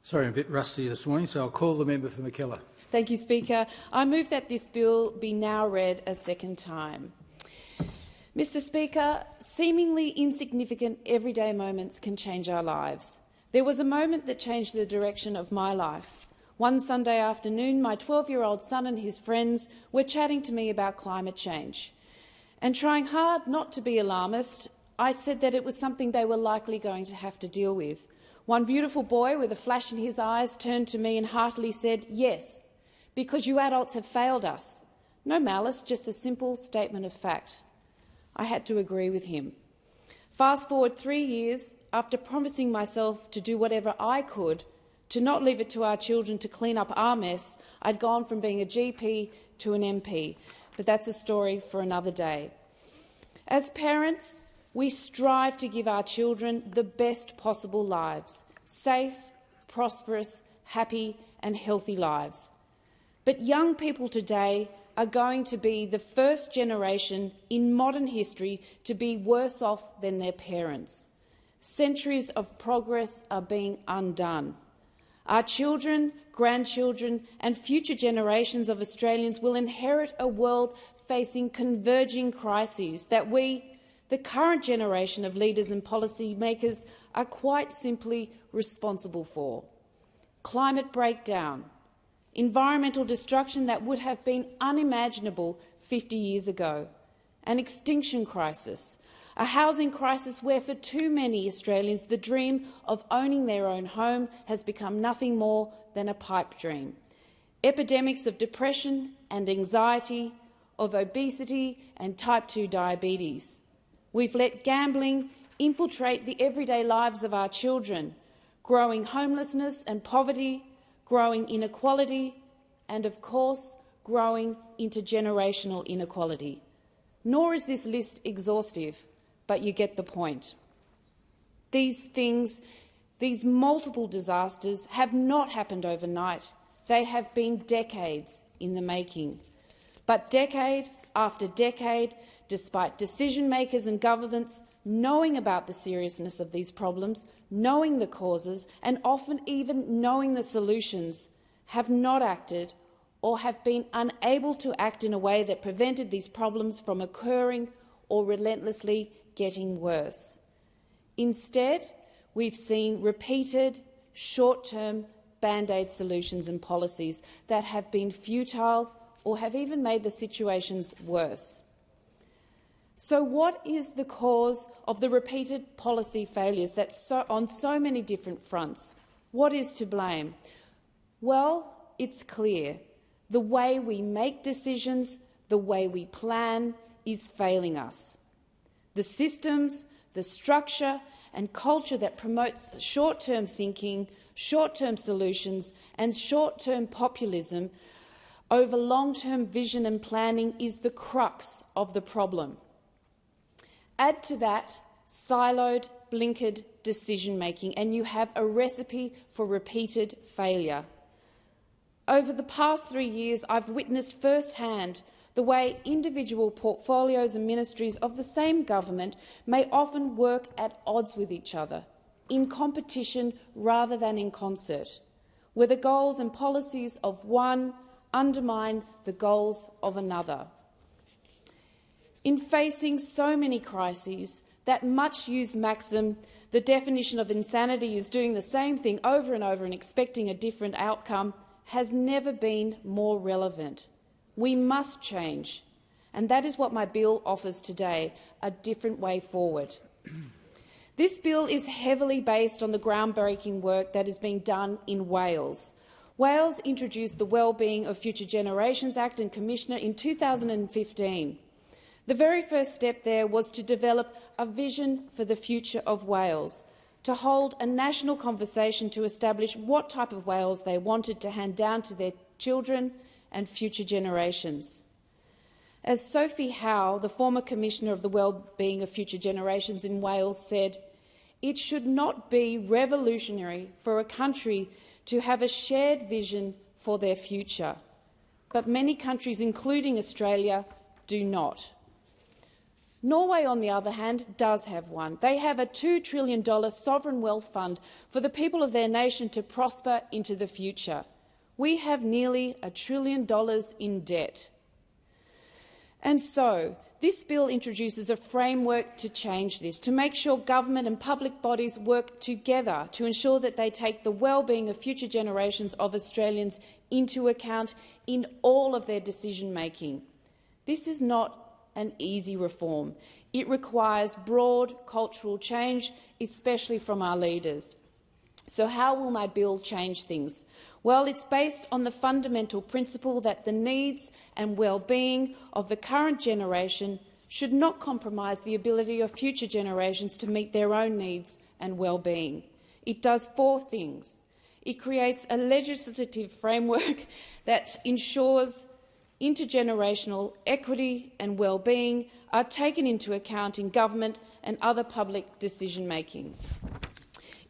Sorry, I'm a bit rusty this morning, so I'll call the member for Mackellar. Thank you, Speaker. I move that this bill be now read a second time. Mr Speaker, seemingly insignificant everyday moments can change our lives. There was a moment that changed the direction of my life. One Sunday afternoon, my 12-year-old son and his friends were chatting to me about climate change. And trying hard not to be alarmist, I said that it was something they were likely going to have to deal with. One beautiful boy with a flash in his eyes turned to me and heartily said, "Yes, because you adults have failed us." No malice, just a simple statement of fact. I had to agree with him. Fast forward 3 years, after promising myself to do whatever I could to not leave it to our children to clean up our mess, I'd gone from being a GP to an MP. But that's a story for another day. As parents, we strive to give our children the best possible lives, safe, prosperous, happy and healthy lives. But young people today are going to be the first generation in modern history to be worse off than their parents. Centuries of progress are being undone. Our children, grandchildren and future generations of Australians will inherit a world facing converging crises that we, the current generation of leaders and policy makers, are quite simply responsible for. Climate breakdown, environmental destruction that would have been unimaginable 50 years ago, an extinction crisis, a housing crisis where for too many Australians the dream of owning their own home has become nothing more than a pipe dream, epidemics of depression and anxiety, of obesity and type 2 diabetes. We've let gambling infiltrate the everyday lives of our children, growing homelessness and poverty, growing inequality and, of course, growing intergenerational inequality. Nor is this list exhaustive, but you get the point. These multiple disasters have not happened overnight. They have been decades in the making. But decade after decade, despite decision-makers and governments knowing about the seriousness of these problems, knowing the causes and often even knowing the solutions, have not acted or have been unable to act in a way that prevented these problems from occurring or relentlessly getting worse. Instead, we've seen repeated, short-term band-aid solutions and policies that have been futile or have even made the situations worse. So what is the cause of the repeated policy failures on so many different fronts? What is to blame? Well, it's clear. The way we make decisions, the way we plan, is failing us. The systems, the structure and culture that promotes short-term thinking, short-term solutions and short-term populism over long-term vision and planning is the crux of the problem. Add to that siloed, blinkered decision-making, and you have a recipe for repeated failure. Over the past 3 years, I've witnessed firsthand the way individual portfolios and ministries of the same government may often work at odds with each other, in competition rather than in concert, where the goals and policies of one undermine the goals of another. In facing so many crises, that much-used maxim, the definition of insanity is doing the same thing over and over and expecting a different outcome, has never been more relevant. We must change, and that is what my bill offers today, a different way forward. This bill is heavily based on the groundbreaking work that is being done in Wales. Wales introduced the Wellbeing of Future Generations Act and Commissioner in 2015. The very first step there was to develop a vision for the future of Wales, to hold a national conversation to establish what type of Wales they wanted to hand down to their children and future generations. As Sophie Howe, the former Commissioner of the Wellbeing of Future Generations in Wales, said, "It should not be revolutionary for a country to have a shared vision for their future, but many countries, including Australia, do not." Norway, on the other hand, does have one. They have a $2 trillion sovereign wealth fund for the people of their nation to prosper into the future. We have nearly $1 trillion in debt. And so, this bill introduces a framework to change this, to make sure government and public bodies work together to ensure that they take the well-being of future generations of Australians into account in all of their decision-making. This is not an easy reform. It requires broad cultural change, especially from our leaders. So how will my bill change things? Well, it's based on the fundamental principle that the needs and well-being of the current generation should not compromise the ability of future generations to meet their own needs and well-being. It does 4 things. It creates a legislative framework that ensures intergenerational equity and well-being are taken into account in government and other public decision-making.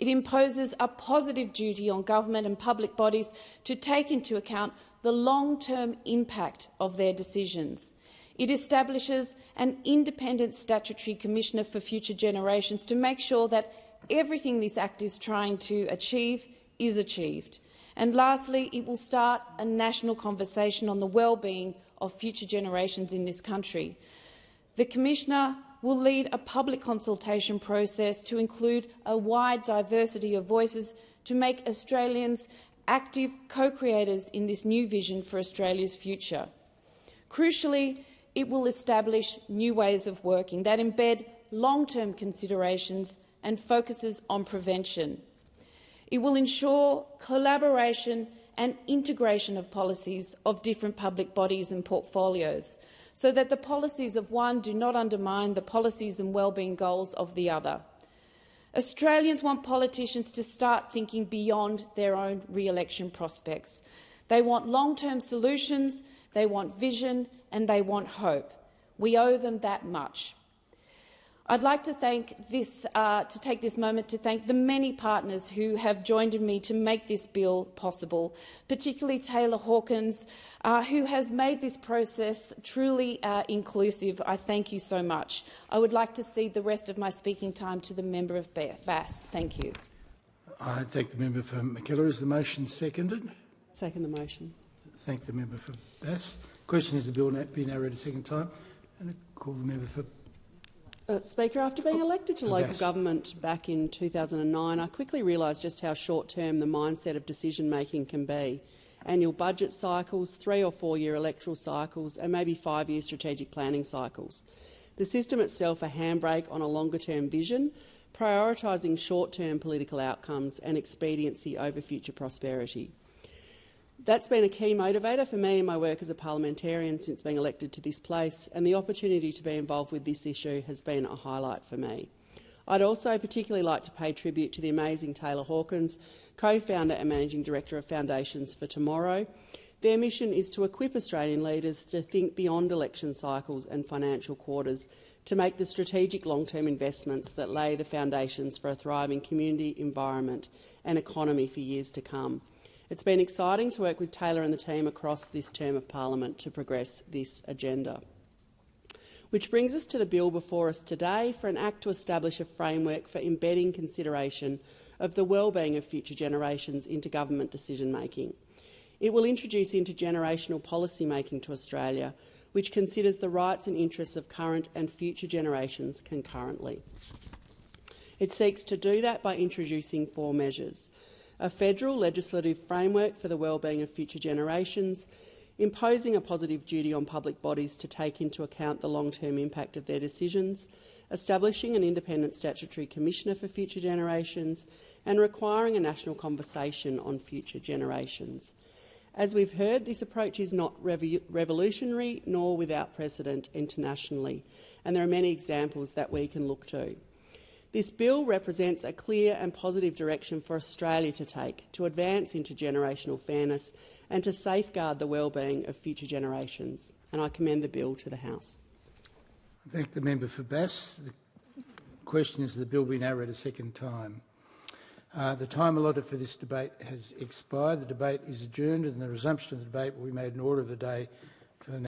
It imposes a positive duty on government and public bodies to take into account the long-term impact of their decisions. It establishes an independent statutory commissioner for future generations to make sure that everything this Act is trying to achieve is achieved. And lastly, it will start a national conversation on the well-being of future generations in this country. The Commissioner will lead a public consultation process to include a wide diversity of voices to make Australians active co-creators in this new vision for Australia's future. Crucially, it will establish new ways of working that embed long-term considerations and focuses on prevention. It will ensure collaboration and integration of policies of different public bodies and portfolios, so that the policies of one do not undermine the policies and wellbeing goals of the other. Australians want politicians to start thinking beyond their own re-election prospects. They want long-term solutions, they want vision, and they want hope. We owe them that much. I'd like to take this moment to thank the many partners who have joined me to make this bill possible, particularly Taylor Hawkins, who has made this process truly inclusive. I thank you so much. I would like to cede the rest of my speaking time to the member of Bass. Thank you. I thank the member for Mackellar. Is the motion seconded? Second the motion. Thank the member for Bass. Question is the bill be now read a second time? And I call the member for Speaker, after being elected to local government back in 2009, I quickly realised just how short-term the mindset of decision-making can be. Annual budget cycles, 3 or 4 year electoral cycles and maybe 5-year strategic planning cycles. The system itself a handbrake on a longer-term vision, prioritising short-term political outcomes and expediency over future prosperity. That's been a key motivator for me in my work as a parliamentarian since being elected to this place, and the opportunity to be involved with this issue has been a highlight for me. I'd also particularly like to pay tribute to the amazing Taylor Hawkins, co-founder and managing director of Foundations for Tomorrow. Their mission is to equip Australian leaders to think beyond election cycles and financial quarters, to make the strategic long-term investments that lay the foundations for a thriving community, environment and economy for years to come. It's been exciting to work with Taylor and the team across this term of parliament to progress this agenda. Which brings us to the bill before us today for an act to establish a framework for embedding consideration of the wellbeing of future generations into government decision-making. It will introduce intergenerational policy-making to Australia, which considers the rights and interests of current and future generations concurrently. It seeks to do that by introducing 4 measures: a federal legislative framework for the wellbeing of future generations, imposing a positive duty on public bodies to take into account the long-term impact of their decisions, establishing an independent statutory commissioner for future generations, and requiring a national conversation on future generations. As we've heard, this approach is not revolutionary nor without precedent internationally, and there are many examples that we can look to. This bill represents a clear and positive direction for Australia to take to advance intergenerational fairness and to safeguard the wellbeing of future generations. And I commend the bill to the House. I thank the member for Bass. The question is the bill be now read a second time. The time allotted for this debate has expired. The debate is adjourned and the resumption of the debate will be made in order of the day for the